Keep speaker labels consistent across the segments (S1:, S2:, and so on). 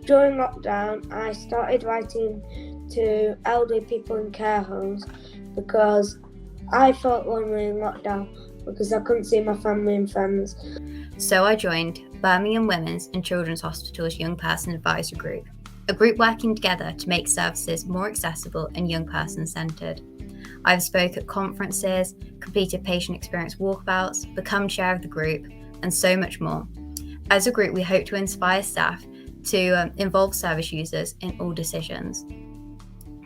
S1: During lockdown, I started writing to elderly people in care homes because I felt lonely in lockdown because I couldn't see my family and friends.
S2: So I joined Birmingham Women's and Children's Hospital's Young Person Advisory Group, a group working together to make services more accessible and young person centred. I've spoke at conferences, completed patient experience walkabouts, become chair of the group, and so much more. As a group, we hope to inspire staff to involve service users in all decisions.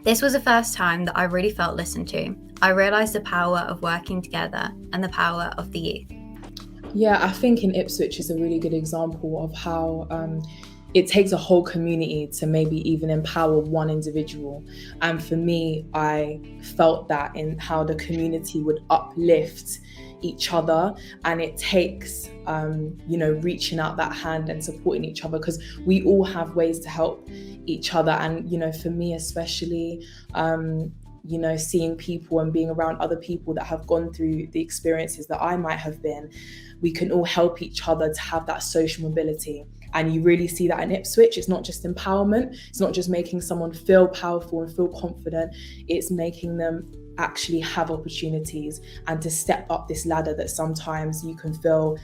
S2: This was the first time that I really felt listened to. I realised the power of working together and the power of the youth.
S3: Yeah, I think in Ipswich is a really good example of how it takes a whole community to maybe even empower one individual. And for me, I felt that in how the community would uplift each other, and it takes reaching out that hand and supporting each other, because we all have ways to help each other. And for me especially, seeing people and being around other people that have gone through the experiences that I might have been, we can all help each other to have that social mobility. And you really see that in Ipswich. It's not just empowerment, it's not just making someone feel powerful and feel confident, it's making them actually have opportunities and to step up this ladder that sometimes you can feel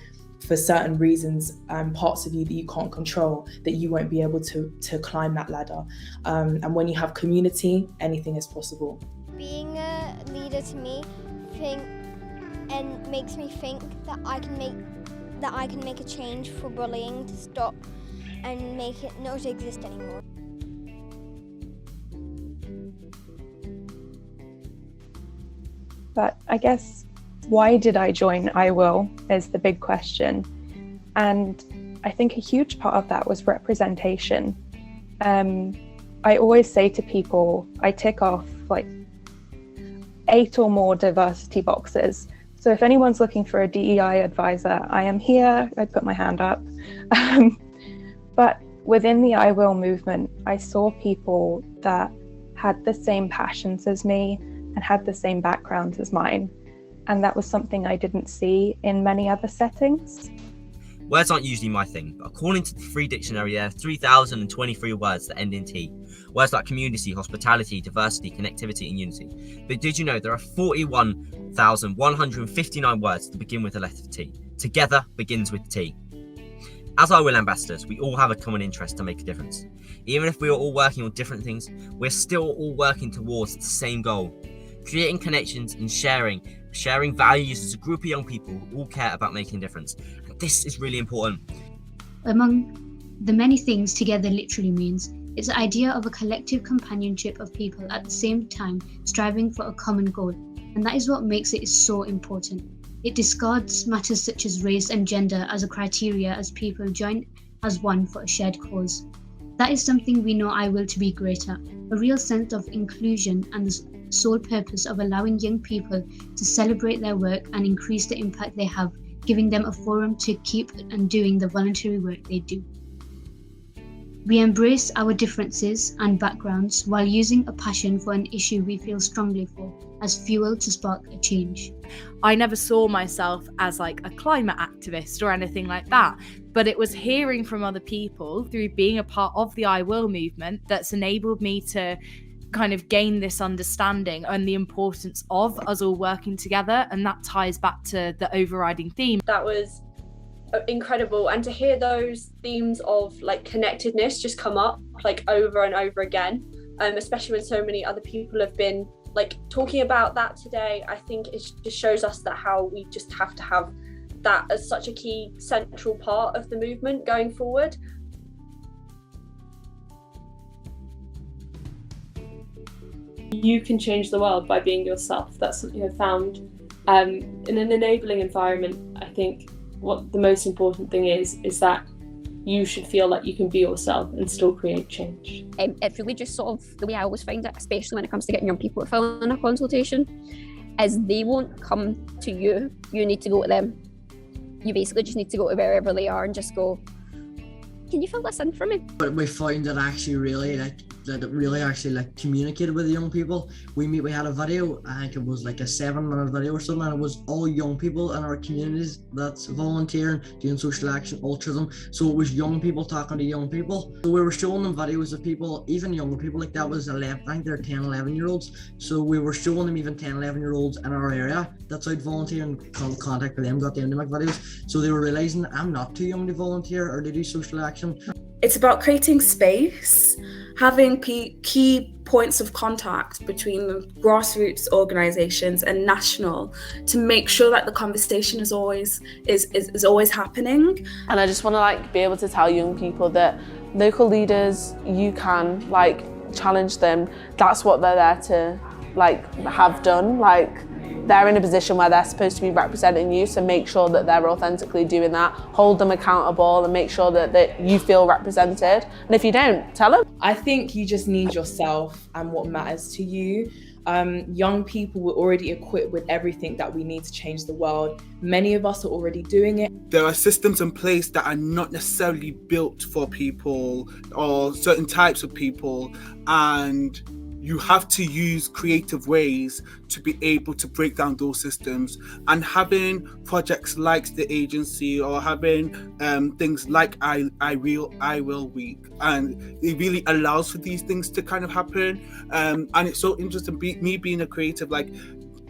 S3: for certain reasons, parts of you that you can't control, that you won't be able to climb that ladder. And when you have community, anything is possible.
S4: Being a leader to me makes me think that I can make a change for bullying to stop and make it not exist anymore.
S5: But I guess, why did I join IWILL is the big question. And I think a huge part of that was representation. I always say to people, I tick off like 8 or more diversity boxes. So if anyone's looking for a DEI advisor, I am here. I put my hand up. But within the IWILL movement, I saw people that had the same passions as me and had the same backgrounds as mine. And that was something I didn't see in many other settings.
S6: Words aren't usually my thing, but according to the Free Dictionary, there are 3,023 words that end in T. Words like community, hospitality, diversity, connectivity, and unity. But did you know there are 41,159 words that begin with the letter T? Together begins with T. As IWILL ambassadors, we all have a common interest to make a difference. Even if we are all working on different things, we're still all working towards the same goal. Creating connections and sharing values as a group of young people who all care about making a difference. And this is really important.
S7: Among the many things together literally means, it's the idea of a collective companionship of people at the same time striving for a common goal. And that is what makes it so important. It discards matters such as race and gender as a criteria as people join as one for a shared cause. That is something we know IWILL to be great at, a real sense of inclusion and the sole purpose of allowing young people to celebrate their work and increase the impact they have, giving them a forum to keep and doing the voluntary work they do. We embrace our differences and backgrounds while using a passion for an issue we feel strongly for as fuel to spark a change.
S8: I never saw myself as like a climate activist or anything like that, but it was hearing from other people through being a part of the IWILL movement that's enabled me to kind of gain this understanding and the importance of us all working together, and that ties back to the overriding theme.
S9: That was incredible, and to hear those themes of like connectedness just come up like over and over again, especially when so many other people have been like talking about that today. I think it just shows us that how we just have to have that as such a key central part of the movement going forward.
S10: You can change the world by being yourself. That's something I've found in an enabling environment. I think what the most important thing is that you should feel like you can be yourself and still create change.
S11: It's really just sort of the way I always find it, especially when it comes to getting young people to fill in a consultation, is they won't come to you, you need to go to them. You basically just need to go to wherever they are and just go, can you fill this in for me?
S12: But we found it actually really that really actually like communicated with the young people. We had a video, I think it was like a 7-minute video or something, and it was all young people in our communities that's volunteering, doing social action, altruism. So it was young people talking to young people. So we were showing them videos of people, even younger people, like that was 11, I think they're 10, 11-year-olds. So we were showing them even 10, 11-year-olds in our area that's out volunteering, contact with them, got them to make videos. So they were realizing I'm not too young to volunteer or to do social action.
S13: It's about creating space, having key points of contact between the grassroots organisations and national to make sure that the conversation is always happening.
S14: And I just want to like be able to tell young people that local leaders, you can like challenge them. That's what they're there to like have done. Like they're in a position where they're supposed to be representing you, so make sure that they're authentically doing that, hold them accountable and make sure that you feel represented. And if you don't, tell them.
S3: I think you just need yourself and what matters to you. Young people were already equipped with everything that we need to change the world. Many of us are already doing it.
S15: There are systems in place that are not necessarily built for people or certain types of people, and you have to use creative ways to be able to break down those systems. And having projects like the agency or having things like IWILL Week, and it really allows for these things to kind of happen. And it's so interesting, me being a creative, like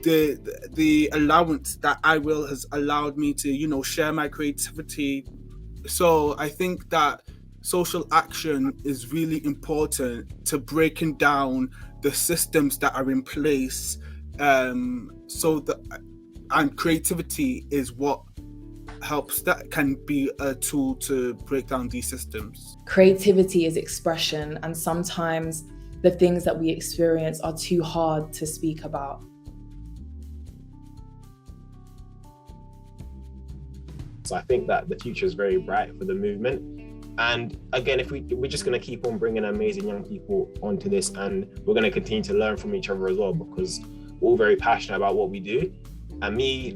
S15: the allowance that IWILL has allowed me to, you know, share my creativity. So I think that social action is really important to breaking down the systems that are in place, and creativity is what helps, that can be a tool to break down these systems.
S3: Creativity is expression, and sometimes the things that we experience are too hard to speak about.
S16: So I think that the future is very bright for the movement. And again, if we're just going to keep on bringing amazing young people onto this, and we're going to continue to learn from each other as well, because we're all very passionate about what we do. And I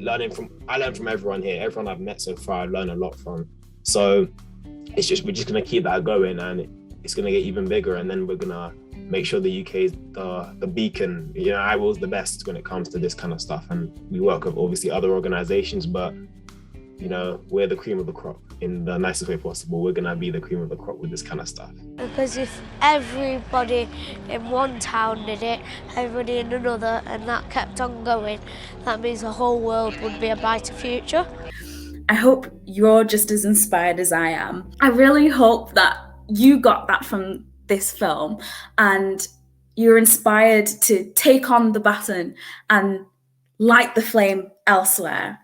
S16: learn from everyone here. Everyone I've met so far, I learn a lot from. So we're just going to keep that going, and it's going to get even bigger. And then we're going to make sure the UK is the beacon. You know, IWILL's the best when it comes to this kind of stuff. And we work with obviously other organizations, but you know, we're the cream of the crop in the nicest way possible. We're gonna be the cream of the crop with this kind of stuff.
S17: Because if everybody in one town did it, everybody in another, and that kept on going, that means the whole world would be a brighter future.
S13: I hope you're just as inspired as I am. I really hope that you got that from this film and you're inspired to take on the baton and light the flame elsewhere.